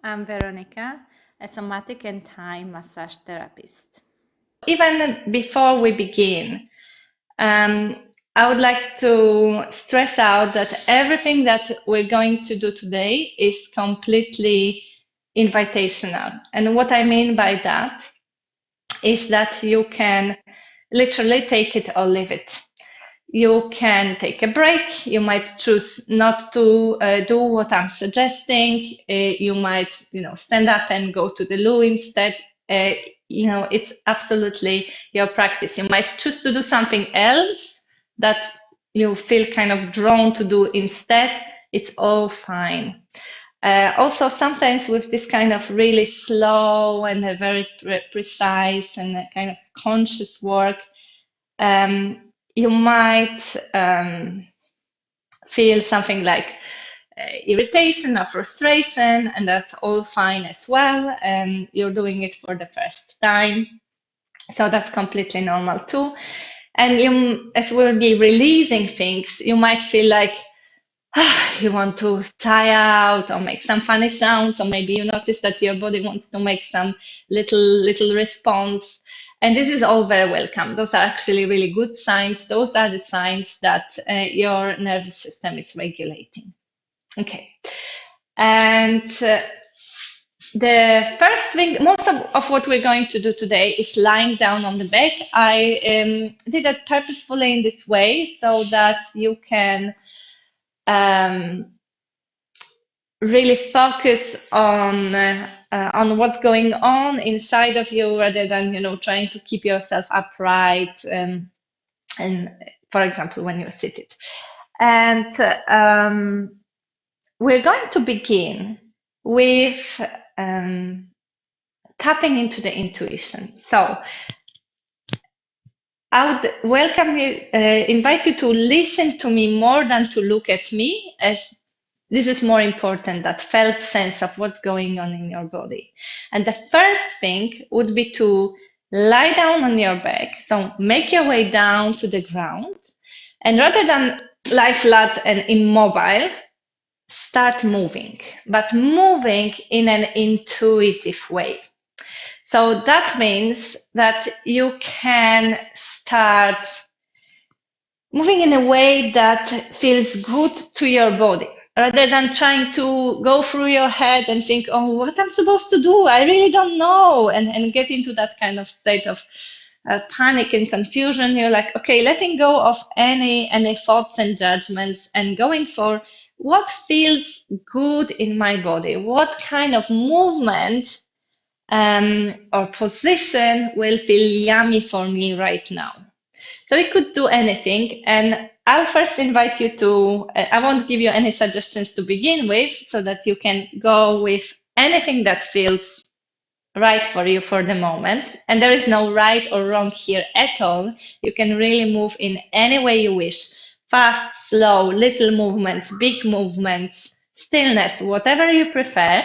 I'm Veronica, a somatic and Thai massage therapist. Even before we begin, um, I would like to stress out that everything that we're going to do today is completely invitational. And what I mean by that is that you can literally take it or leave it. You can take a break. You might choose not to do what I'm suggesting. You might, stand up and go to the loo instead. Uh, it's absolutely your practice. You might choose to do something else that you feel kind of drawn to do instead. It's all fine. Also, sometimes with this kind of really slow and a very precise and a kind of conscious work, you might feel something like irritation or frustration, and that's all fine as well. And you're doing it for the first time, so that's completely normal too. And as we'll be releasing things, you might feel like you want to sigh out or make some funny sounds, or maybe you notice that your body wants to make some little response. And this is all very welcome. Those are actually really good signs. Those are the signs that your nervous system is regulating. Okay. And the first thing, most of what we're going to do today is lying down on the back. I did that purposefully in this way so that you can really focus on what's going on inside of you rather than trying to keep yourself upright and for example when you're seated. And we're going to begin with tapping into the intuition. So I would invite you to listen to me more than to look at me, as this is more important, that felt sense of what's going on in your body. And the first thing would be to lie down on your back. So make your way down to the ground. And rather than lie flat and immobile, start moving, but moving in an intuitive way. So that means that you can start moving in a way that feels good to your body, rather than trying to go through your head and think, oh, what I'm supposed to do? I really don't know. And get into that kind of state of panic and confusion. You're like, okay, letting go of any thoughts and judgments and going for what feels good in my body, what kind of movement or position will feel yummy for me right now. So we could do anything. And I'll first invite you to, I won't give you any suggestions to begin with, so that you can go with anything that feels right for you for the moment. And there is no right or wrong here at all. You can really move in any way you wish. Fast, slow, little movements, big movements, stillness, whatever you prefer.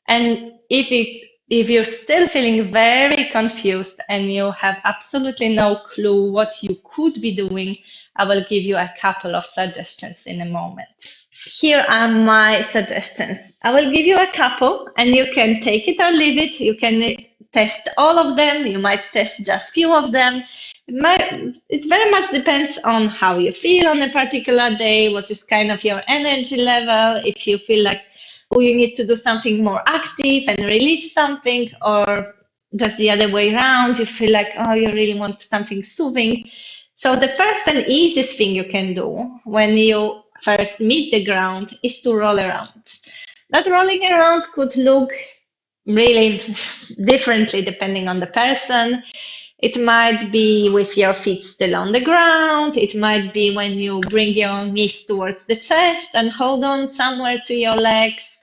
And if you're still feeling very confused and you have absolutely no clue what you could be doing, I will give you a couple of suggestions in a moment. Here are my suggestions. I will give you a couple and you can take it or leave it. You can test all of them. You might test just few of them. It very much depends on how you feel on a particular day, what is kind of your energy level, if you feel like you need to do something more active and release something, or just the other way around, you feel like, oh, you really want something soothing. So the first and easiest thing you can do when you first meet the ground is to roll around. That rolling around could look really differently depending on the person. It might be with your feet still on the ground. It might be when you bring your knees towards the chest and hold on somewhere to your legs.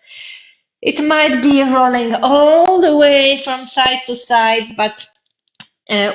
It might be rolling all the way from side to side, but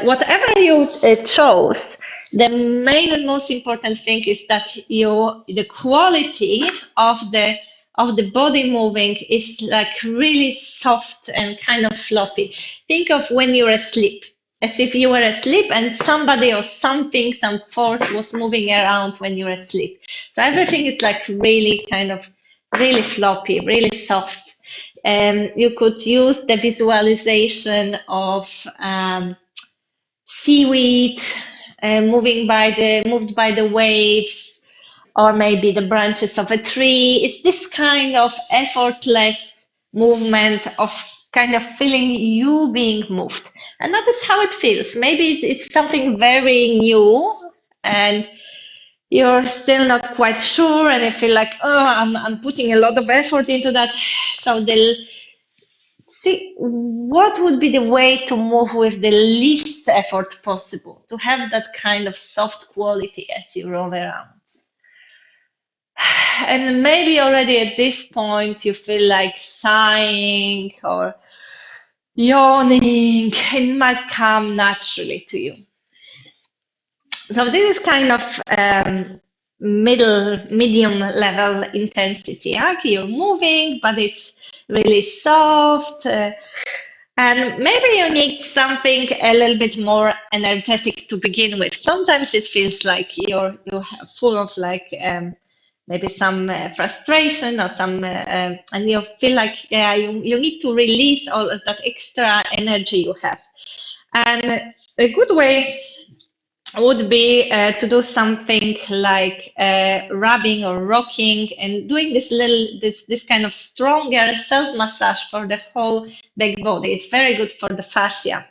whatever you chose, the main and most important thing is that the quality of the body moving is like really soft and kind of floppy. Think of when you're asleep, as if you were asleep and somebody or something, some force was moving around when you're asleep. So everything is like really kind of really floppy, really soft. You could use the visualization of seaweed moved by the waves, or maybe the branches of a tree. It's this kind of effortless movement of kind of feeling you being moved. And notice how it feels. Maybe it's something very new and you're still not quite sure and you feel like, oh, I'm putting a lot of effort into that. So they'll see what would be the way to move with the least effort possible, to have that kind of soft quality as you roll around. And maybe already at this point you feel like sighing or yawning. It might come naturally to you. So this is kind of medium level intensity. Okay, you're moving, but it's really soft. And maybe you need something a little bit more energetic to begin with. Sometimes it feels like you're full of like maybe some frustration or some, and you feel like you need to release all of that extra energy you have. And a good way would be to do something like rubbing or rocking and doing this kind of stronger self massage for the whole back body. It's very good for the fascia.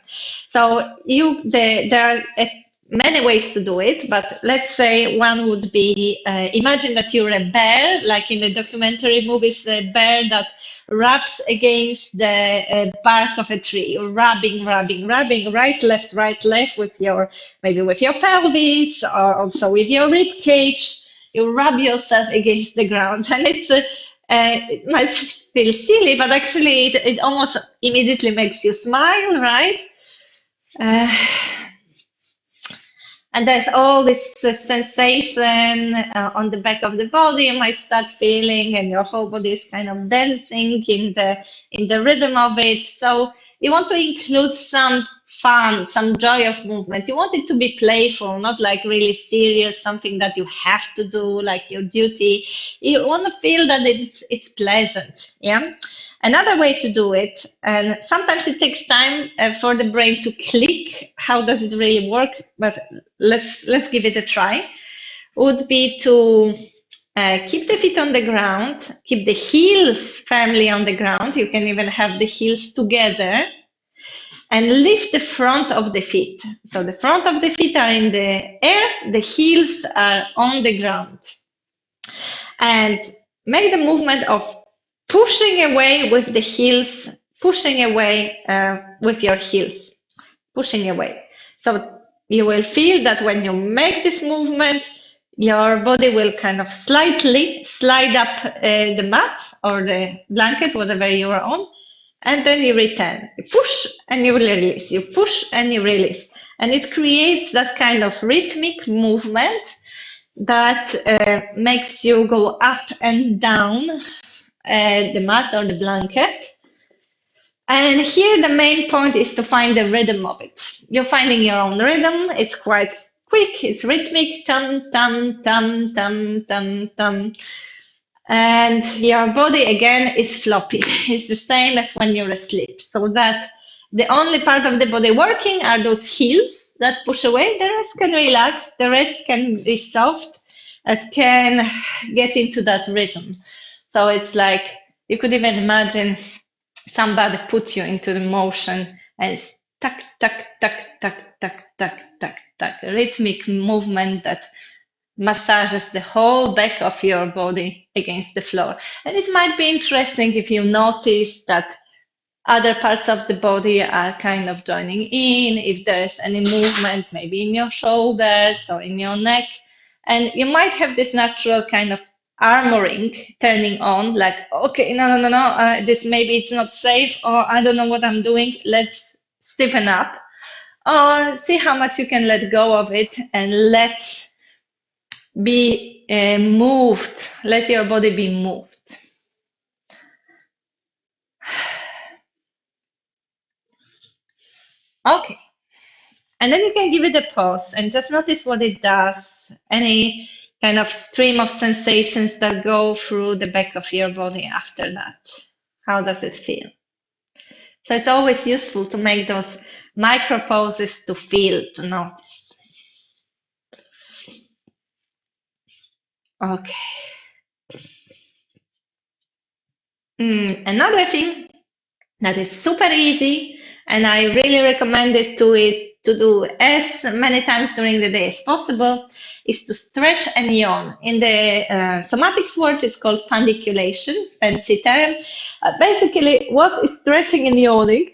So there are many ways to do it, but let's say one would be imagine that you're a bear, like in the documentary movies, a bear that rubs against the bark of a tree. You're rubbing, right, left with your maybe with your pelvis or also with your rib cage. You rub yourself against the ground, and it might feel silly, but actually it almost immediately makes you smile, right? Uh, and there's all this sensation on the back of the body you might start feeling, and your whole body is kind of dancing in the rhythm of it. So you want to include some fun, some joy of movement. You want it to be playful, not like really serious, something that you have to do, like your duty. You want to feel that it's pleasant, yeah. Another way to do it, and sometimes it takes time for the brain to click. How does it really work? But let's give it a try. Would be to keep the feet on the ground, keep the heels firmly on the ground. You can even have the heels together and lift the front of the feet. So the front of the feet are in the air, the heels are on the ground. And make the movement of pushing away with the heels, pushing away with your heels, pushing away. So you will feel that when you make this movement, your body will kind of slightly slide up the mat or the blanket, whatever you are on, and then you return. You push and you release. You push and you release. And it creates that kind of rhythmic movement that makes you go up and down the mat or the blanket. And here the main point is to find the rhythm of it. You're finding your own rhythm. It's quite quick. It's rhythmic. Tum, tum, tum, tum, tum, tum. And your body again is floppy. It's the same as when you're asleep. So that the only part of the body working are those heels that push away. The rest can relax. The rest can be soft. It can get into that rhythm. So it's like you could even imagine somebody put you into the motion and it's tuck, tuck, tuck, tuck, tuck, tuck, tuck, tuck, a rhythmic movement that massages the whole back of your body against the floor. And it might be interesting if you notice that other parts of the body are kind of joining in, if there's any movement, maybe in your shoulders or in your neck. And you might have this natural kind of armoring turning on, like, okay, no, this maybe it's not safe, or I don't know what I'm doing, let's stiffen up. Or see how much you can let go of it and let be moved, let your body be moved. Okay. And then you can give it a pause and just notice what it does, any kind of stream of sensations that go through the back of your body after that. How does it feel? So it's always useful to make those micro pauses to feel, to notice. Okay. Another thing that is super easy, and I really recommend it to do as many times during the day as possible, is to stretch and yawn. In the somatics world, it's called pandiculation, fancy term. Basically, what is stretching and yawning?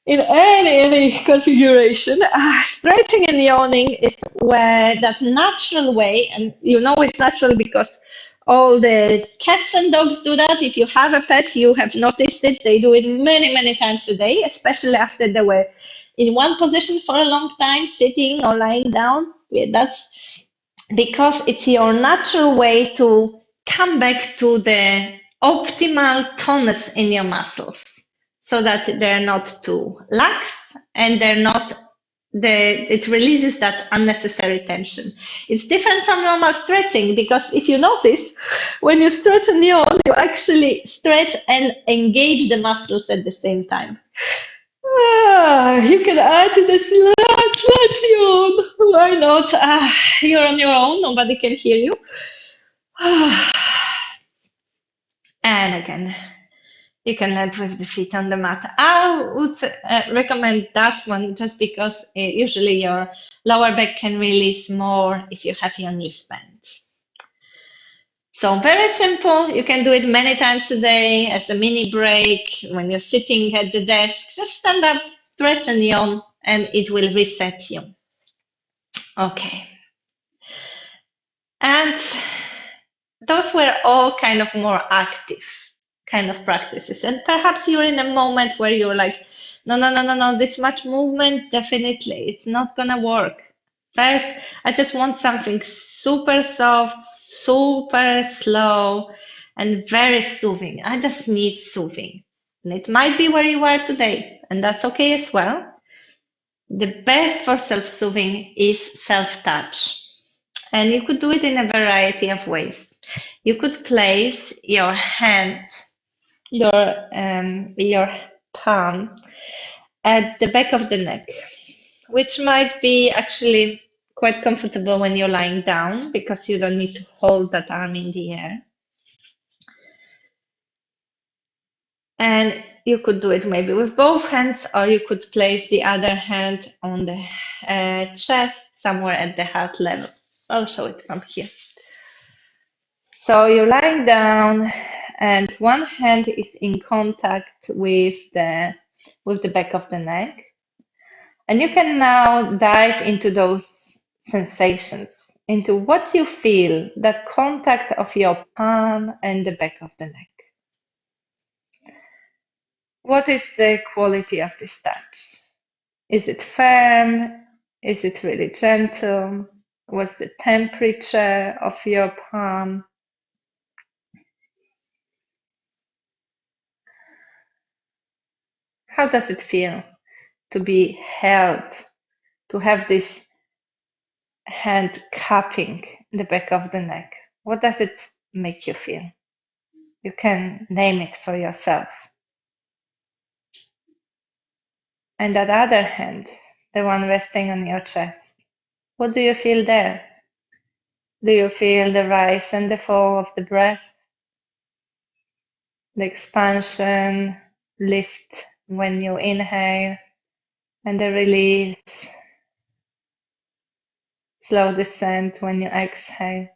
In any configuration, stretching and yawning is where that natural way, and you know it's natural because all the cats and dogs do that. If you have a pet, you have noticed it. They do it many, many times a day, especially after they were in one position for a long time, sitting or lying down. Yeah, that's because it's your natural way to come back to the optimal tonus in your muscles so that they're not too lax and they're not it releases that unnecessary tension. It's different from normal stretching because if you notice, when you stretch and yawn, you actually stretch and engage the muscles at the same time. You can add the slight yawn. Why not? You're on your own, nobody can hear you. And again, you can land with the feet on the mat. I would recommend that one just because usually your lower back can release more if you have your knees bent. So very simple. You can do it many times a day as a mini break. When you're sitting at the desk, just stand up, stretch and yawn, and it will reset you. Okay. And those were all kind of more active kind of practices. And perhaps you're in a moment where you're like, no, this much movement, definitely, it's not gonna work. First, I just want something super soft, super slow, and very soothing. I just need soothing. And it might be where you are today, and that's okay as well. The best for self-soothing is self-touch. And you could do it in a variety of ways. You could place your hand, your palm at the back of the neck, which might be actually quite comfortable when you're lying down because you don't need to hold that arm in the air. And you could do it maybe with both hands, or you could place the other hand on the chest, somewhere at the heart level. I'll show it from here. So you're lying down, and one hand is in contact with the back of the neck, and you can now dive into those sensations, into what you feel, that contact of your palm and the back of the neck. What is the quality of this touch? Is it firm? Is it really gentle? What's the temperature of your palm? How does it feel to be held, to have this hand cupping the back of the neck? What does it make you feel? You can name it for yourself. And that other hand, the one resting on your chest, what do you feel there? Do you feel the rise and the fall of the breath? The expansion, lift when you inhale, and the release, slow descent when you exhale.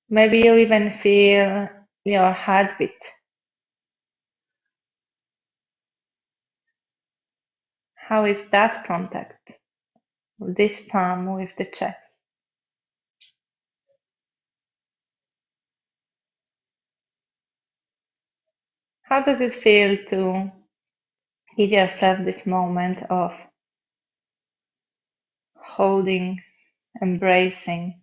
Maybe you even feel your heartbeat. How is that contact? This palm with the chest. How does it feel to give yourself this moment of holding, embracing?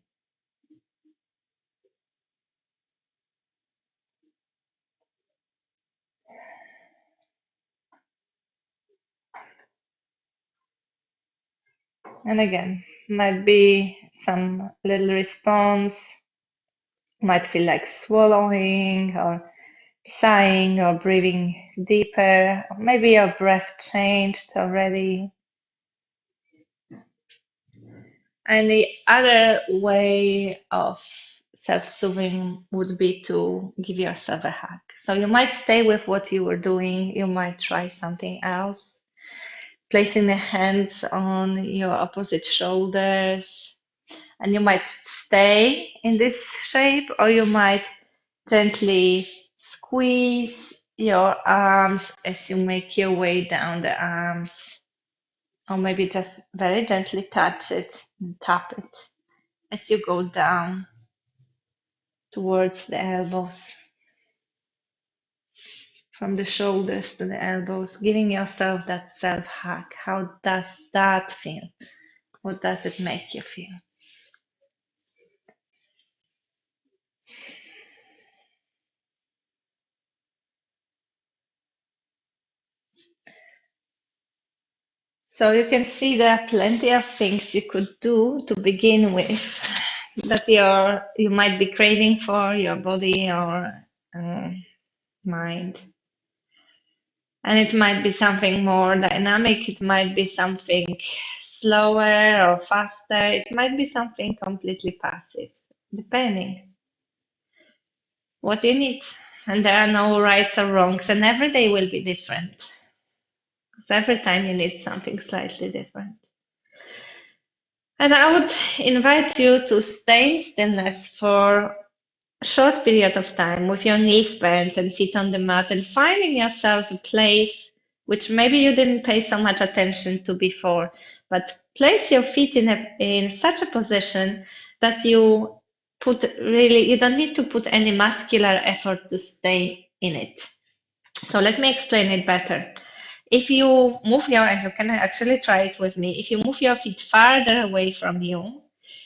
And again, might be some little response, might feel like swallowing or sighing or breathing deeper, or maybe your breath changed already. And the other way of self-soothing would be to give yourself a hug. So you might stay with what you were doing, you might try something else, placing the hands on your opposite shoulders, and you might stay in this shape, or you might gently squeeze your arms as you make your way down the arms, or maybe just very gently touch it and tap it as you go down towards the elbows, from the shoulders to the elbows, giving yourself that self hug. How does that feel? What does it make you feel? So you can see there are plenty of things you could do to begin with that you might be craving for your body or mind. And it might be something more dynamic, it might be something slower or faster, it might be something completely passive, depending what you need. And there are no rights or wrongs, and every day will be different. Because every time you need something slightly different. And I would invite you to stay in stillness for a short period of time with your knees bent and feet on the mat, and finding yourself a place which maybe you didn't pay so much attention to before, but place your feet in such a position that you don't need to put any muscular effort to stay in it. So let me explain it better. If you move and you can actually try it with me, if you move your feet farther away from you,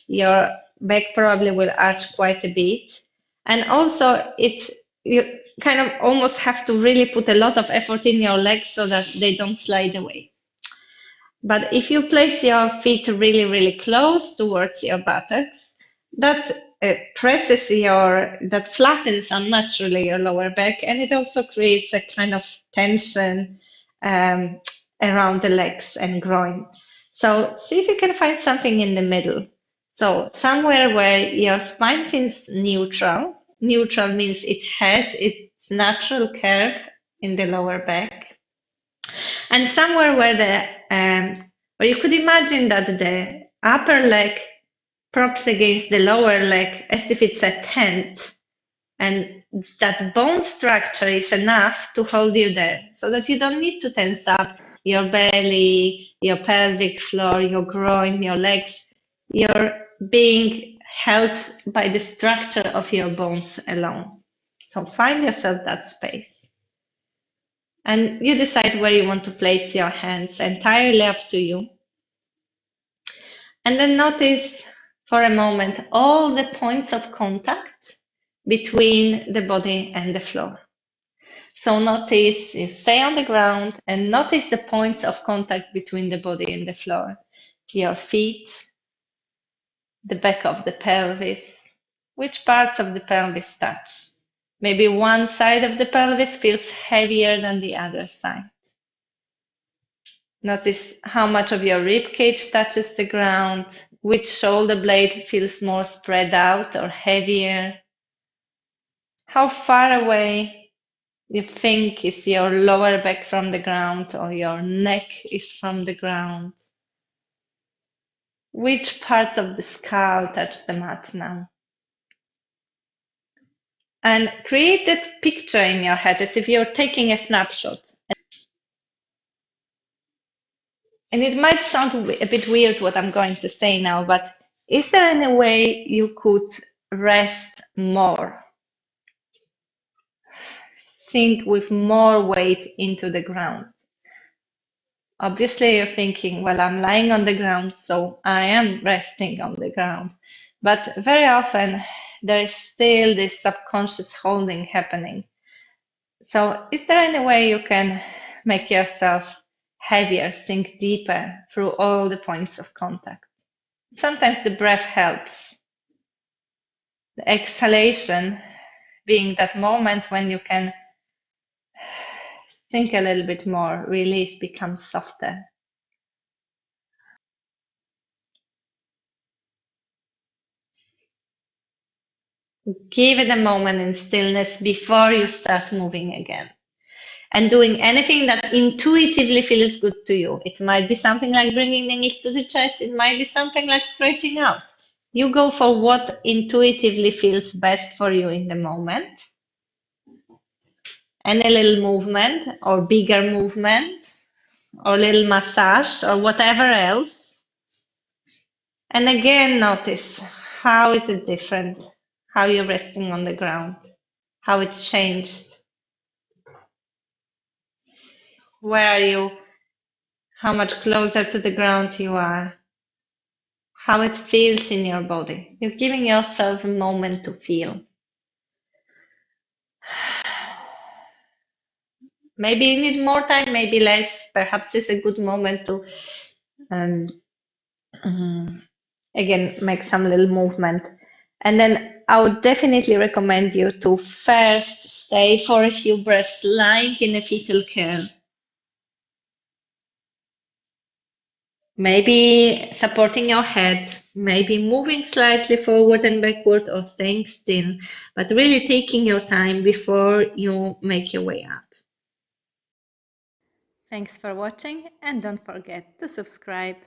your back probably will arch quite a bit. And also you kind of almost have to really put a lot of effort in your legs so that they don't slide away. But if you place your feet really, really close towards your buttocks, that that flattens unnaturally your lower back, and it also creates a kind of tension um, around the legs and groin. So see if you can find something in the middle. So somewhere where your spine feels neutral. Neutral means it has its natural curve in the lower back, and somewhere where you could imagine that the upper leg props against the lower leg as if it's a tent, and that bone structure is enough to hold you there, so that you don't need to tense up your belly, your pelvic floor, your groin, your legs. You're being held by the structure of your bones alone. So find yourself that space. And you decide where you want to place your hands, entirely up to you. And then notice for a moment all the points of contact between the body and the floor. So notice, you stay on the ground and notice the points of contact between the body and the floor. Your feet, the back of the pelvis, which parts of the pelvis touch. Maybe one side of the pelvis feels heavier than the other side. Notice how much of your rib cage touches the ground, which shoulder blade feels more spread out or heavier. How far away you think is your lower back from the ground, or your neck is from the ground. Which parts of the skull touch the mat now? And create that picture in your head as if you're taking a snapshot. And it might sound a bit weird what I'm going to say now, but is there any way you could rest more? Sink with more weight into the ground. Obviously, you're thinking, well, I'm lying on the ground, so I am resting on the ground. But very often, there is still this subconscious holding happening. So, is there any way you can make yourself heavier, sink deeper through all the points of contact? Sometimes the breath helps. The exhalation being that moment when you can Think a little bit more. Release becomes softer. Give it a moment in stillness before you start moving again. And doing anything that intuitively feels good to you. It might be something like bringing the knees to the chest. It might be something like stretching out. You go for what intuitively feels best for you in the moment. And a little movement or bigger movement or little massage or whatever else. And again, notice how is it different? How you're resting on the ground, how it's changed. Where are you? How much closer to the ground you are? How it feels in your body. You're giving yourself a moment to feel. Maybe you need more time, maybe less. Perhaps it's a good moment to um, again make some little movement. And then I would definitely recommend you to first stay for a few breaths lying in a fetal curl. Maybe supporting your head, maybe moving slightly forward and backward or staying still, but really taking your time before you make your way up. Thanks for watching and don't forget to subscribe.